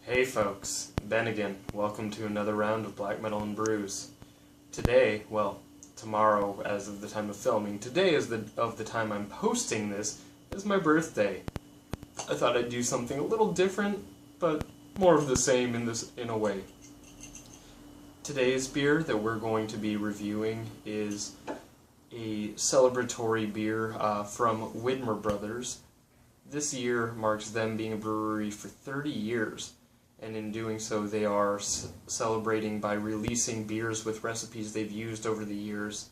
Hey folks, Ben again. Welcome to another round of Black Metal and Brews. Today, well, tomorrow as of the time of filming, today is the time I'm posting this, is my birthday. I thought I'd do something a little different, but more of the same in a way. Today's beer that we're going to be reviewing is a celebratory beer from Widmer Brothers. This year marks them being a brewery for 30 years. And in doing so, they are celebrating by releasing beers with recipes they've used over the years.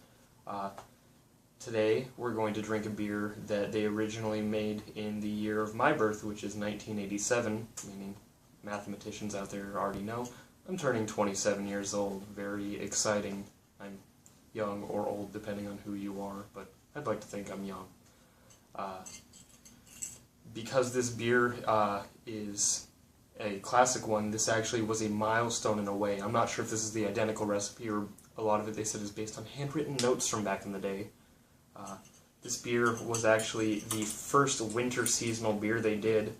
Today, we're going to drink a beer that they originally made in the year of my birth, which is 1987, meaning mathematicians out there already know. I'm turning 27 years old. Very exciting. I'm young or old, depending on who you are, but I'd like to think I'm young. Because this beer is a classic one, this actually was a milestone in a way. I'm not sure if this is the identical recipe, or a lot of it they said is based on handwritten notes from back in the day. This beer was actually the first winter seasonal beer they did,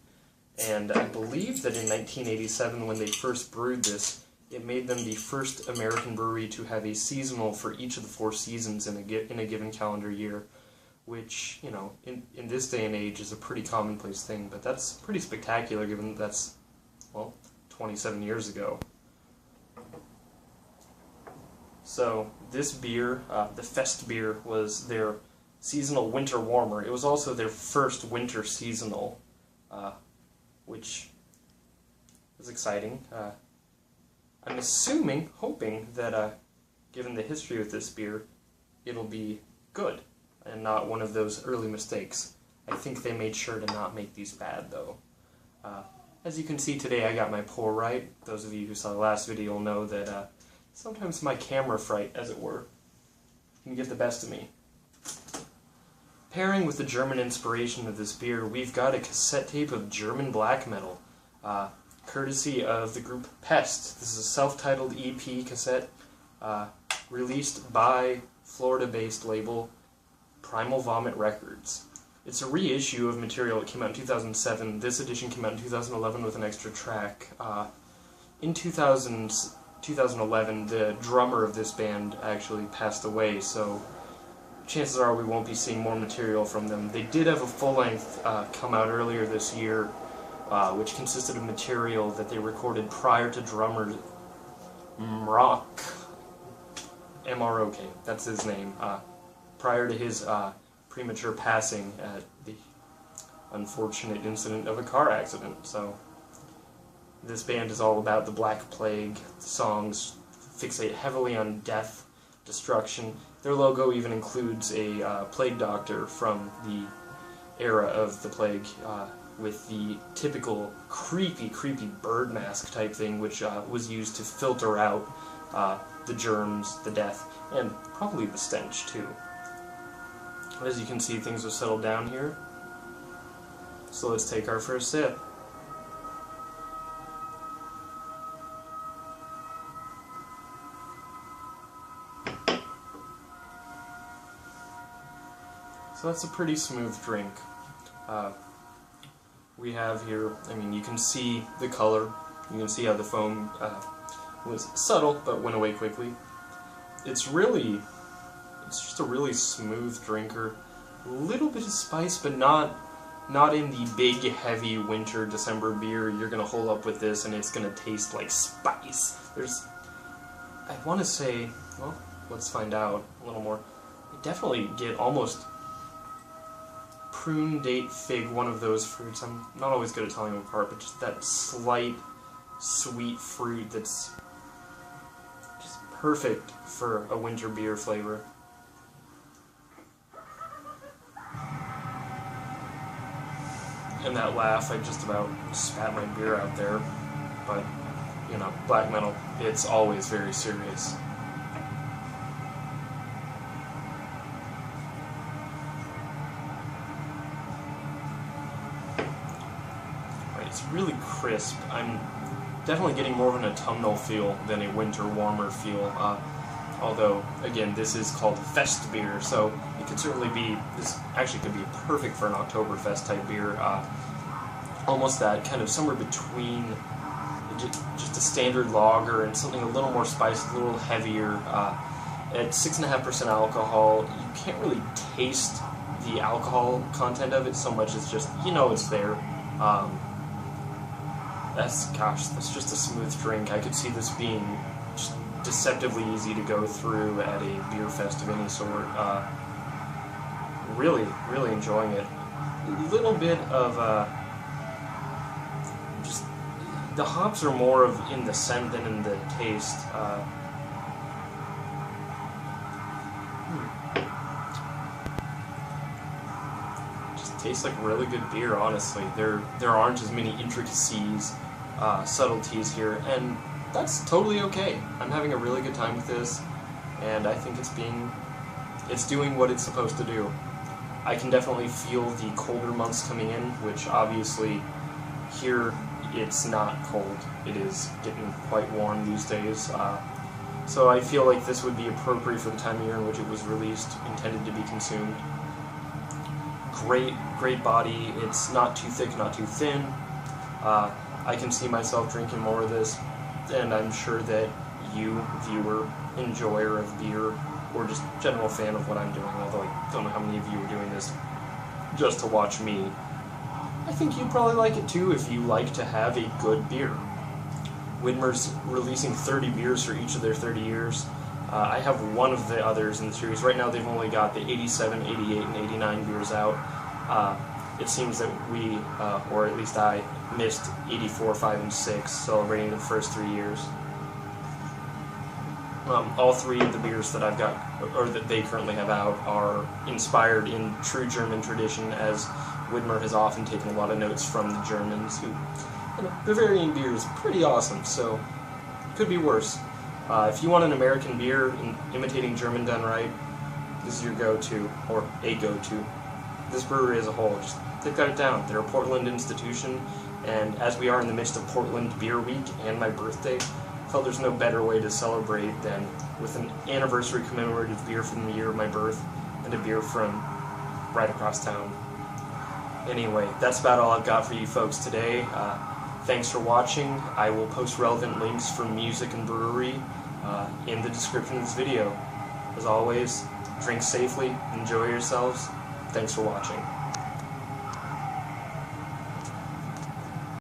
and I believe that in 1987 when they first brewed this, it made them the first American brewery to have a seasonal for each of the 4 seasons in a given calendar year, which, you know, in this day and age is a pretty commonplace thing, but that's pretty spectacular given that that's, well, 27 years ago. So this beer, the Festbier, was their seasonal winter warmer. It was also their first winter seasonal, which was exciting. I'm hoping that given the history of this beer, it'll be good and not one of those early mistakes. I think they made sure to not make these bad, though. As you can see today, I got my pour right. Those of you who saw the last video will know that sometimes my camera fright, as it were, can get the best of me. Pairing with the German inspiration of this beer, we've got a cassette tape of German black metal, courtesy of the group Pest. This is a self-titled EP cassette released by Florida-based label Primal Vomit Records. It's a reissue of material that came out in 2007. This edition came out in 2011 with an extra track. In 2011, the drummer of this band actually passed away, so chances are we won't be seeing more material from them. They did have a full-length come out earlier this year, which consisted of material that they recorded prior to drummer M-R-O-K, that's his name, prior to his premature passing at the unfortunate incident of a car accident. So this band is all about the Black Plague. The songs fixate heavily on death, destruction. Their logo even includes a plague doctor from the era of the plague, with the typical creepy bird mask type thing, which was used to filter out the germs, the death, and probably the stench too. As you can see, things have settled down here, so let's take our first sip. So that's a pretty smooth drink. We have here, I mean, you can see the color, you can see how the foam was subtle but went away quickly. It's just a really smooth drinker. A little bit of spice, but not in the big, heavy winter December beer. You're gonna hold up with this and it's gonna taste like spice. I want to say, well, let's find out a little more. You definitely get almost prune, date, fig, one of those fruits. I'm not always good at telling them apart, but just that slight, sweet fruit that's just perfect for a winter beer flavor. And that laugh, I just about spat my beer out there, but, you know, black metal, it's always very serious. Right, it's really crisp. I'm definitely getting more of an autumnal feel than a winter warmer feel, although, again, this is called Festbier, so it could certainly be, this actually could be perfect for an Oktoberfest type beer. Almost that kind of somewhere between just a standard lager and something a little more spicy, a little heavier. At 6.5% alcohol, you can't really taste the alcohol content of it so much as just, you know, it's there. That's just a smooth drink. I could see this being just deceptively easy to go through at a beer fest of any sort. Really, really enjoying it. A little bit of just the hops are more of in the scent than in the taste. Just tastes like really good beer. Honestly, there aren't as many intricacies, subtleties here, and that's totally okay. I'm having a really good time with this, and I think it's doing what it's supposed to do. I can definitely feel the colder months coming in, which obviously here it's not cold. It is getting quite warm these days. So I feel like this would be appropriate for the time of year in which it was released, intended to be consumed. Great body. It's not too thick, not too thin. I can see myself drinking more of this, and I'm sure that you, viewer, enjoyer of beer, or just general fan of what I'm doing, although I don't know how many of you are doing this just to watch me. I think you'd probably like it too if you like to have a good beer. Widmer's releasing 30 beers for each of their 30 years. I have one of the others in the series. Right now they've only got the 87, 88, and 89 beers out. It seems that we, or at least I, missed 84, 5, and 6, celebrating the first 3 years. All 3 of the beers that I've got, or that they currently have out, are inspired in true German tradition, as Widmer has often taken a lot of notes from the Germans, who, you know, Bavarian beer is pretty awesome, so could be worse. If you want an American beer imitating German done right, this is your go-to, or a go-to. This brewery as a whole, they've got it down. They're a Portland institution, and as we are in the midst of Portland Beer Week and my birthday, I felt there's no better way to celebrate than with an anniversary commemorative beer from the year of my birth and a beer from right across town. Anyway, that's about all I've got for you folks today. Thanks for watching. I will post relevant links for music and brewery in the description of this video. As always, drink safely, enjoy yourselves. Thanks for watching.